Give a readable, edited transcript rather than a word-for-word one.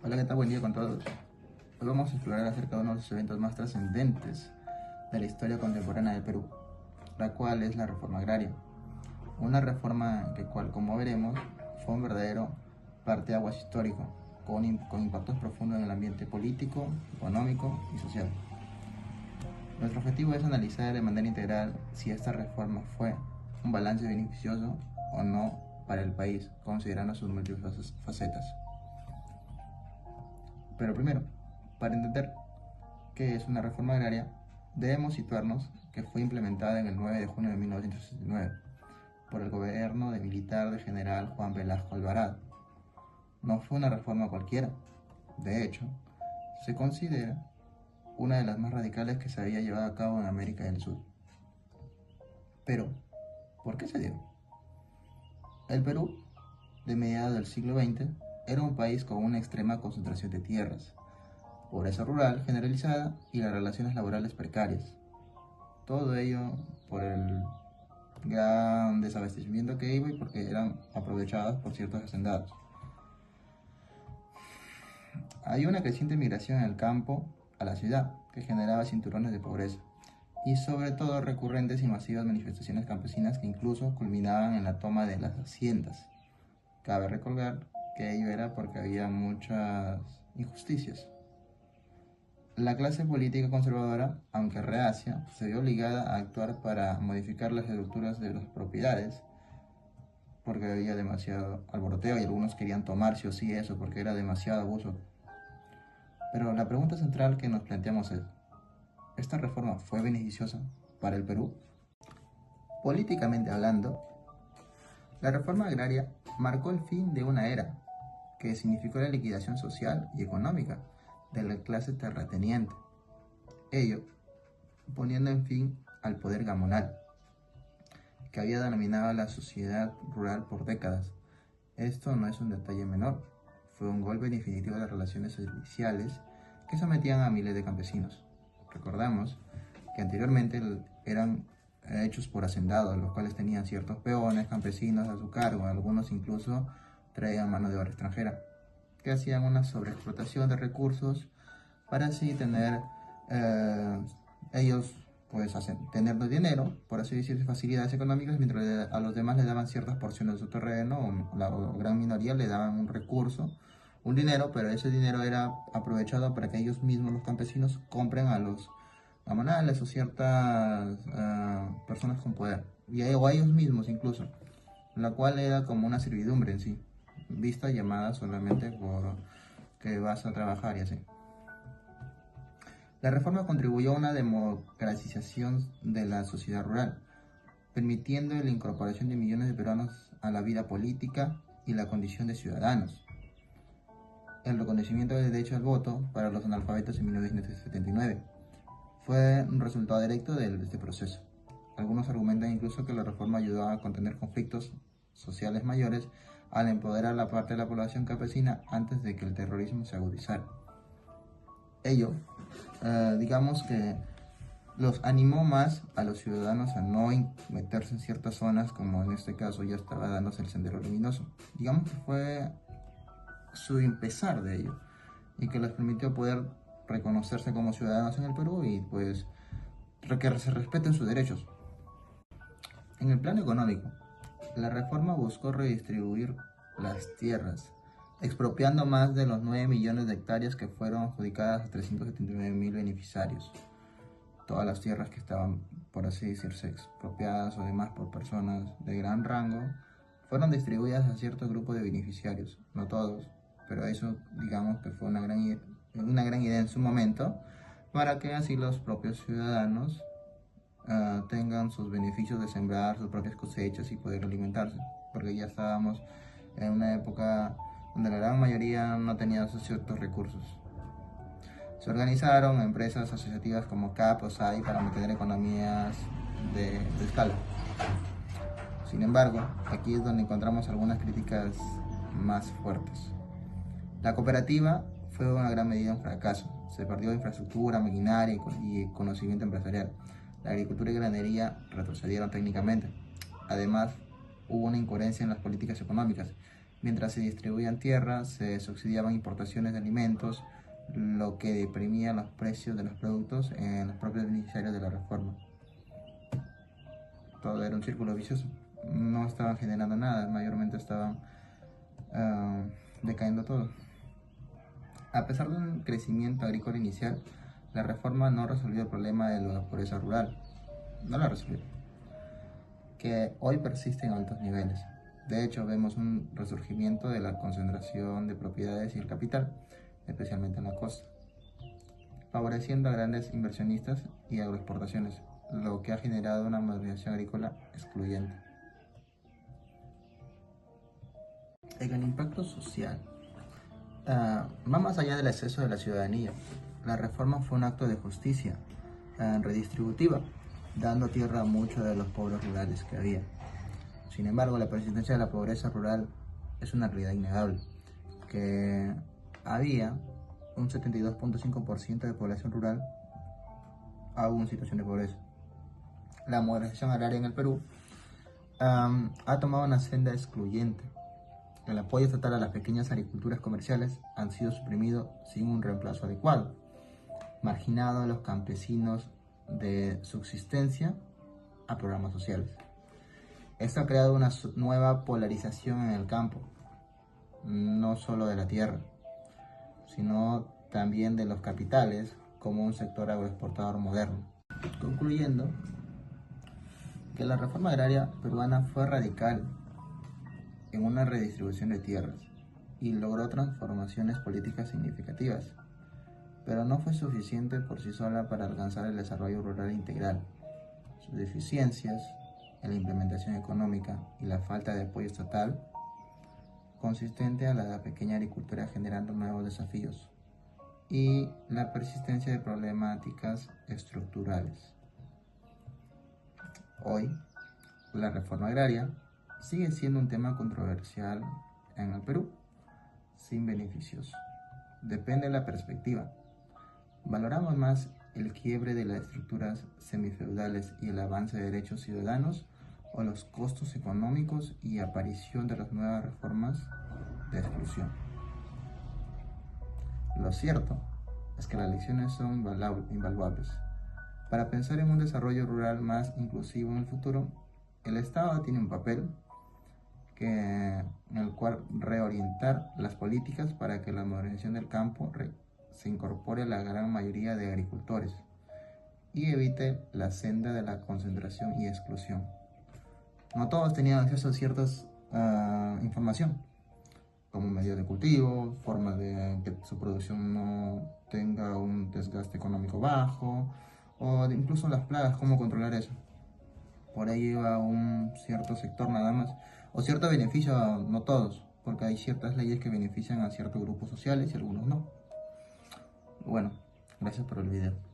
Hola, ¿qué tal? Buen día con todos. Hoy vamos a explorar acerca de uno de los eventos más trascendentes de la historia contemporánea de Perú, la cual es la reforma agraria. Una reforma que, como veremos, fue un verdadero parteaguas histórico, con impactos profundos en el ambiente político, económico y social. Nuestro objetivo es analizar de manera integral si esta reforma fue un balance beneficioso o no para el país, considerando sus múltiples facetas. Pero primero, para entender qué es una reforma agraria, debemos situarnos que fue implementada en el 9 de junio de 1969 por el gobierno militar del general Juan Velasco Alvarado. No fue una reforma cualquiera. De hecho, se considera una de las más radicales que se había llevado a cabo en América del Sur. Pero, ¿por qué se dio? El Perú, de mediados del siglo XX, era un país con una extrema concentración de tierras, pobreza rural generalizada y las relaciones laborales precarias. Todo ello por el gran desabastecimiento que iba y porque eran aprovechadas por ciertos hacendados. Hay una creciente migración del campo a la ciudad que generaba cinturones de pobreza y sobre todo recurrentes y masivas manifestaciones campesinas que incluso culminaban en la toma de las haciendas. Cabe recordar que ello era porque había muchas injusticias. La clase política conservadora, aunque reacia, se vio obligada a actuar para modificar las estructuras de las propiedades porque había demasiado alboroteo y algunos querían tomar sí o sí eso porque era demasiado abuso. Pero la pregunta central que nos planteamos es, ¿esta reforma fue beneficiosa para el Perú? Políticamente hablando, la reforma agraria marcó el fin de una era que significó la liquidación social y económica de la clase terrateniente, ello poniendo en fin al poder gamonal, que había denominado a la sociedad rural por décadas. Esto no es un detalle menor, fue un golpe definitivo de las relaciones sociales que sometían a miles de campesinos. Recordamos que anteriormente eran hechos por hacendados, los cuales tenían ciertos peones, campesinos a su cargo, algunos incluso traían mano de obra extranjera, que hacían una sobreexplotación de recursos para así tener ellos pues tener dinero, por así decirlo, facilidades económicas, mientras a los demás le daban ciertas porciones de su terreno, o la gran minoría le daban un recurso, un dinero, pero ese dinero era aprovechado para que ellos mismos, los campesinos, compren a los gamonales o ciertas personas con poder, o a ellos mismos incluso, la cual era como una servidumbre en sí, vista llamada solamente por que vas a trabajar y así. La reforma contribuyó a una democratización de la sociedad rural, permitiendo la incorporación de millones de peruanos a la vida política y la condición de ciudadanos. El reconocimiento del derecho al voto para los analfabetos en 1979 fue un resultado directo de este proceso. Algunos argumentan incluso que la reforma ayudó a contener conflictos sociales mayores al empoderar a la parte de la población campesina antes de que el terrorismo se agudizara. Ello, digamos que los animó más a los ciudadanos a no meterse en ciertas zonas, como en este caso ya estaba dándose el sendero luminoso. Digamos que fue su empezar de ello y que les permitió poder reconocerse como ciudadanos en el Perú y pues que se respeten sus derechos. En el plano económico, la reforma buscó redistribuir las tierras, expropiando más de los 9 millones de hectáreas que fueron adjudicadas a 379.000 beneficiarios. Todas las tierras que estaban, por así decirse, expropiadas o demás por personas de gran rango, fueron distribuidas a cierto grupo de beneficiarios, no todos, pero eso digamos que fue una gran idea en su momento, para que así los propios ciudadanos tengan sus beneficios de sembrar sus propias cosechas y poder alimentarse, porque ya estábamos en una época donde la gran mayoría no tenía esos ciertos recursos. Se organizaron empresas asociativas como CAP o SAI para mantener economías de escala. Sin embargo, aquí es donde encontramos algunas críticas más fuertes. La cooperativa fue una gran medida un fracaso. Se perdió infraestructura, maquinaria y conocimiento empresarial. La agricultura y ganadería retrocedieron técnicamente. Además, hubo una incoherencia en las políticas económicas, Mientras se distribuían tierras, se subsidiaban importaciones de alimentos, lo que deprimía los precios de los productos en los propios beneficiarios de la reforma. Todo era un círculo vicioso. No estaban generando nada, mayormente estaban decayendo todo. A pesar de un crecimiento agrícola inicial, la reforma no resolvió el problema de la pobreza rural. No la resolvió, que hoy persiste en altos niveles. De hecho, vemos un resurgimiento de la concentración de propiedades y el capital, especialmente en la costa, favoreciendo a grandes inversionistas y agroexportaciones, lo que ha generado una modernización agrícola excluyente. En el impacto social, va más allá del exceso de la ciudadanía. La reforma fue un acto de justicia redistributiva, dando tierra a muchos de los pueblos rurales que había. Sin embargo, la persistencia de la pobreza rural es una realidad innegable, que había un 72.5% de población rural aún en situación de pobreza. La modernización agraria en el Perú ha tomado una senda excluyente. El apoyo estatal a las pequeñas agriculturas comerciales han sido suprimidos sin un reemplazo adecuado, marginado a los campesinos de subsistencia a programas sociales. Esto ha creado una nueva polarización en el campo, no solo de la tierra, sino también de los capitales como un sector agroexportador moderno. Concluyendo, que la reforma agraria peruana fue radical en una redistribución de tierras y logró transformaciones políticas significativas, pero no fue suficiente por sí sola para alcanzar el desarrollo rural integral. Sus deficiencias en la implementación económica y la falta de apoyo estatal consistente a la pequeña agricultura generando nuevos desafíos y la persistencia de problemáticas estructurales. Hoy, la reforma agraria sigue siendo un tema controversial en el Perú, sin beneficios. Depende de la perspectiva. ¿Valoramos más el quiebre de las estructuras semifeudales y el avance de derechos ciudadanos o los costos económicos y aparición de las nuevas reformas de exclusión? Lo cierto es que las lecciones son invaluables. Para pensar en un desarrollo rural más inclusivo en el futuro, el Estado tiene un papel en el cual reorientar las políticas para que la modernización del campo se incorpore a la gran mayoría de agricultores y evite la senda de la concentración y exclusión. No todos tenían acceso a ciertas información, como medios de cultivo, formas de que su producción no tenga un desgaste económico bajo, o incluso las plagas, cómo controlar eso. Por ahí iba un cierto sector nada más, o cierto beneficio, no todos, porque hay ciertas leyes que benefician a ciertos grupos sociales y algunos no. Bueno, gracias por el video.